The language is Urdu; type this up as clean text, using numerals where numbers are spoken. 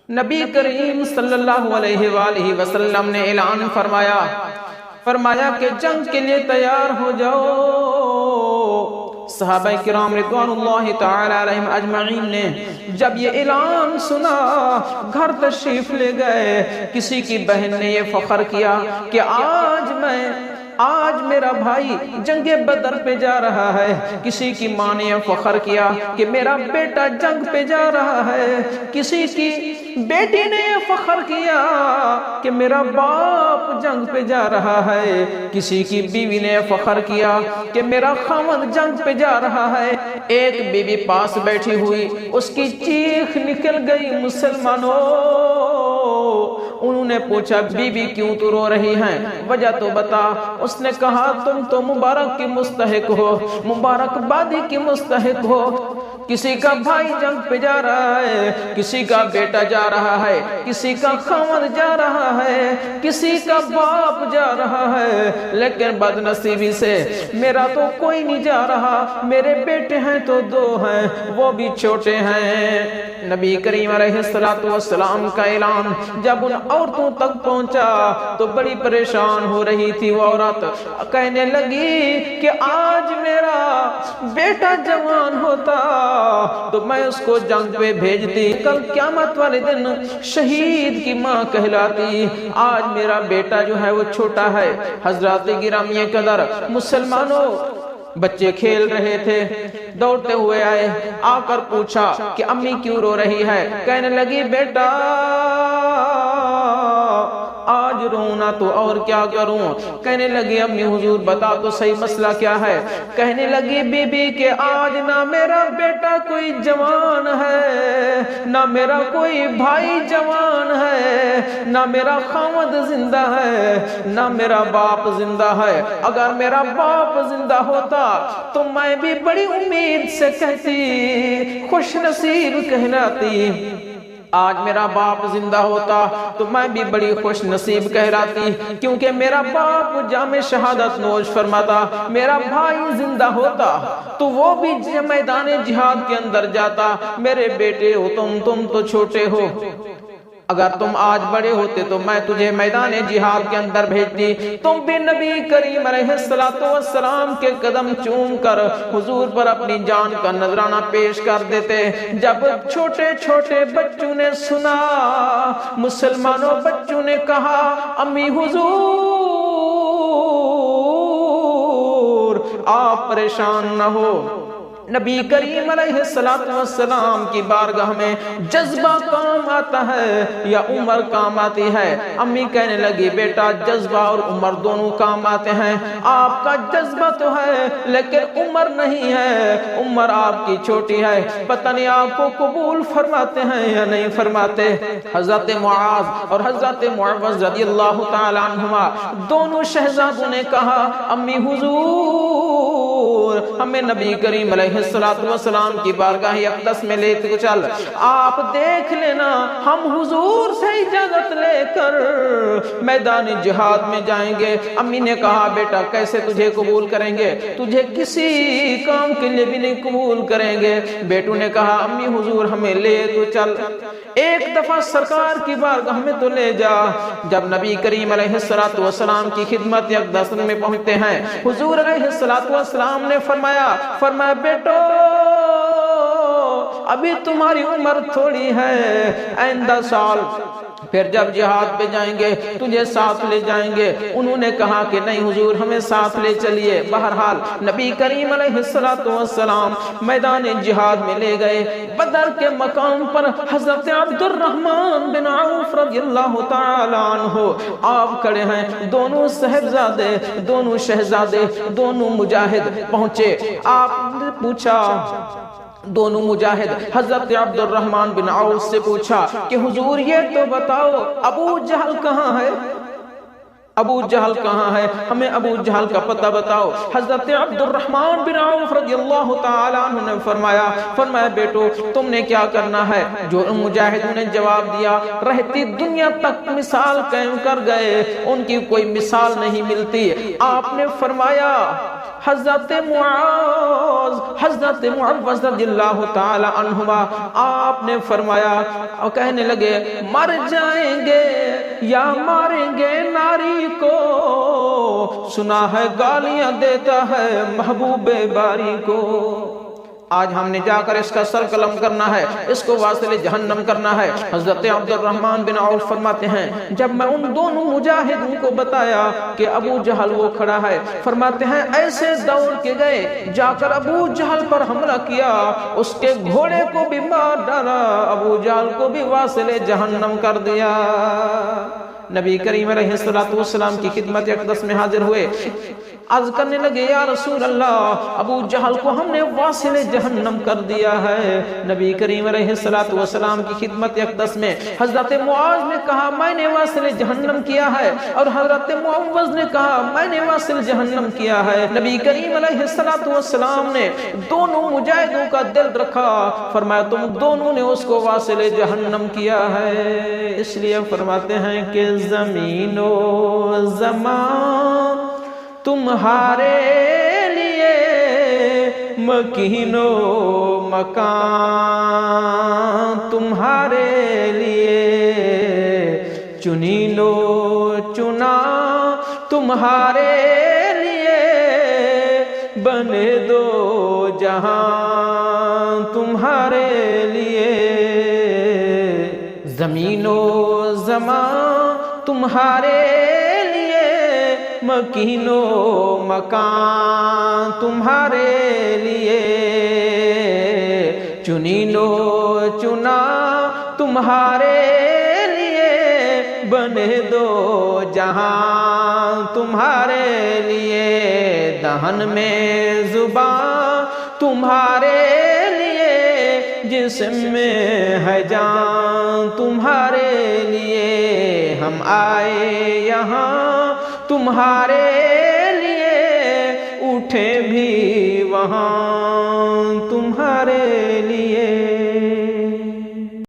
نبی کریم صلی اللہ علیہ وآلہ وسلم نے اعلان فرمایا کہ جنگ کے لیے تیار ہو جاؤ۔ صحابہ کرام رضوان اللہ تعالی علیہم اجمعین نے جب یہ اعلان سنا گھر تشریف لے گئے۔ کسی کی بہن نے یہ فخر کیا کہ آج میرا بھائی جنگ بدر پہ جا رہا ہے۔ کسی کی ماں نے یہ فخر کیا کہ میرا بیٹا جنگ پہ جا رہا ہے۔ کسی کی بیٹی نے یہ فخر کیا کہ میرا باپ جنگ پہ جا رہا ہے۔ کسی کی بیوی نے یہ فخر کیا کہ میرا خاوند جنگ پہ جا رہا ہے۔ ایک بیوی پاس بیٹھی ہوئی، اس کی چیخ نکل گئی، مسلمانوں! انہوں نے پوچھا بی بی کیوں تو رو رہی ہیں، وجہ تو بتا۔ اس نے کہا تم تو مبارک کی مستحق ہو، مبارک بادی کی مستحق ہو۔ کسی کا بھائی جنگ پہ جا رہا ہے، کسی کا بیٹا جا رہا ہے، کسی کا خاوند جا رہا ہے، کسی کا باپ جا رہا ہے، لیکن بدنصیبی سے میرا تو کوئی نہیں جا رہا۔ میرے بیٹے ہیں تو 2 ہیں، وہ بھی چھوٹے ہیں۔ نبی کریم علیہ السلام کا اعلان جب ان عورتوں تک پہنچا تو بڑی پریشان ہو رہی تھی وہ عورت۔ کہنے لگی کہ آج میرا بیٹا جوان ہوتا تو میں اس کو جنگ پہ بھیجتی، کل قیامت والے دن شہید کی ماں کہلاتی۔ آج میرا بیٹا جو ہے وہ چھوٹا ہے۔ حضرات گرامی قدر مسلمانوں، بچے کھیل رہے تھے، دوڑتے ہوئے آئے، آ کر پوچھا کہ امی کیوں رو رہی ہے؟ کہنے لگی بیٹا آج رونا تو اور کیا کروں؟ کہنے لگی امی حضور بتا تو صحیح مسئلہ کیا ہے؟ کہنے لگی بی بی کہ آج نہ میرا بیٹا کوئی جوان ہے، نہ میرا کوئی بھائی جوان ہے، نہ میرا خاوند زندہ ہے، نہ میرا باپ زندہ ہے۔ اگر میرا باپ زندہ ہوتا تو میں بھی بڑی امید سے کہتی، خوش نصیب کہلاتی۔ آج میرا باپ زندہ ہوتا تو میں بھی بڑی خوش نصیب کہلاتی، کیونکہ میرا باپ جام شہادت نوش فرماتا۔ میرا بھائی زندہ ہوتا تو وہ بھی میدان جہاد کے اندر جاتا۔ میرے بیٹے ہو تم تو چھوٹے ہو، اگر تم آج بڑے ہوتے تو میں تجھے میدان جہاد کے اندر بھیجتی۔ تم بھی نبی کریم علیہ السلام کے قدم چوم کر حضور پر اپنی جان کا نذرانہ پیش کر دیتے۔ جب چھوٹے چھوٹے بچوں نے سنا، مسلمانوں بچوں نے کہا امی حضور آپ پریشان نہ ہو، نبی کریم علیہ السلام کی بارگاہ میں جذبہ کام آتا ہے یا عمر کام آتی ہے؟ امی کہنے لگی بیٹا جذبہ اور عمر دونوں کام آتے ہیں۔ آپ کا جذبہ تو ہے لیکن عمر نہیں ہے، عمر آپ کی چھوٹی ہے، پتہ نہیں آپ کو قبول فرماتے ہیں یا نہیں فرماتے۔ حضرت معاذ اور حضرت معوذ رضی اللہ تعالی عنہما دونوں شہزادوں نے کہا امی حضور ہمیں نبی کریم علیہ السلام کی بارگاہ اقدس میں لے کے چل، آپ دیکھ لینا ہم حضور سے اجازت لے کر میدان جہاد میں جائیں گے۔ امی نے کہا بیٹا کیسے تجھے قبول کریں گے، تجھے کسی کام کے لیے بھی نہیں قبول کریں گے۔ بیٹوں نے کہا امی حضور ہمیں لے تو چل، ایک دفعہ سرکار کی بارگاہ میں تو لے جا۔ جب نبی کریم علیہ السلام کی خدمت اقدس میں پہنچتے ہیں، حضور علیہ السلام نے فرمایا بیٹو ابھی تمہاری عمر تھوڑی ہے، آئندہ سال پھر جب جہاد پہ جائیں گے تجھے ساتھ لے جائیں گے۔ انہوں نے کہا کہ نہیں حضور ہمیں ساتھ لے چلیے۔ بہرحال نبی کریم علیہ السلام میدان جہاد میں لے گئے۔ بدر کے مقام پر حضرت عبد الرحمن بن عوف رضی اللہ تعالی عنہ آپ کھڑے ہیں، دونوں صاحبزادے، دونوں شہزادے، دونوں مجاہد پہنچے۔ آپ نے پوچھا، دونوں مجاہد حضرت عبد الرحمن بن عوف سے پوچھا کہ حضور یہ تو بتاؤ ابو جہل کہاں ہے؟ ابو جہل کہاں ہے؟ ہمیں ابو جہل کا پتہ بتاؤ۔ حضرت عبد الرحمن بن عوف رضی اللہ تعالی عنہ نے فرمایا بیٹو تم نے کیا کرنا ہے؟ جو مجاہدوں نے جواب دیا رہتی دنیا تک مثال قائم کر گئے، ان کی کوئی مثال نہیں ملتی۔ آپ نے فرمایا حضرت معوذ رضی اللہ تعالی عنہما آپ نے فرمایا اور کہنے لگے مر جائیں گے یا ماریں گے ناری کو، سنا ہے گالیاں دیتا ہے محبوب باری کو۔ آج ہم نے جا کر اس کا سر قلم کرنا ہے، اس کو واصل جہنم کرنا ہے۔ حضرت عبد الرحمن بن عوف فرماتے ہیں جب میں ان دونوں مجاہدوں کو بتایا کہ ابو جہل وہ کھڑا ہے، فرماتے ہیں ایسے دوڑ کے گئے، جا کر ابو جہل پر حملہ کیا، اس کے گھوڑے کو بھی مار ڈالا، ابو جہل کو بھی واصل جہنم کر دیا۔ نبی کریم علیہ السلام کی خدمت اقدس میں حاضر ہوئے، عرض کرنے لگے یا رسول اللہ ابو جہل کو ہم نے واصل جہنم کر دیا ہے۔ نبی کریم علیہ السلام کی خدمت اقدس میں حضرت معاذ نے کہا میں نے واصل جہنم کیا ہے، اور حضرت معوذ نے کہا میں نے واصل جہنم کیا ہے۔ نبی کریم علیہ السلام نے دونوں مجاہدوں کا دل رکھا، فرمایا تم دونوں نے اس کو واصل جہنم کیا ہے۔ اس لیے فرماتے ہیں کہ زمین و زمان تمہارے لیے، مکین و مکان تمہارے لیے، چنین و چنا تمہارے لیے، بنے دو جہاں تمہارے لیے، زمین و زمان تمہارے لیے، مکین و مکان تمہارے لیے، چنین و چنا تمہارے لیے، بنے دو جہاں تمہارے لیے، دہن میں زبان تمہارے لیے، جسم میں ہے جان تمہارے لیے، ہم آئے یہاں تمہارے لیے، اٹھے بھی وہاں تمہارے لیے۔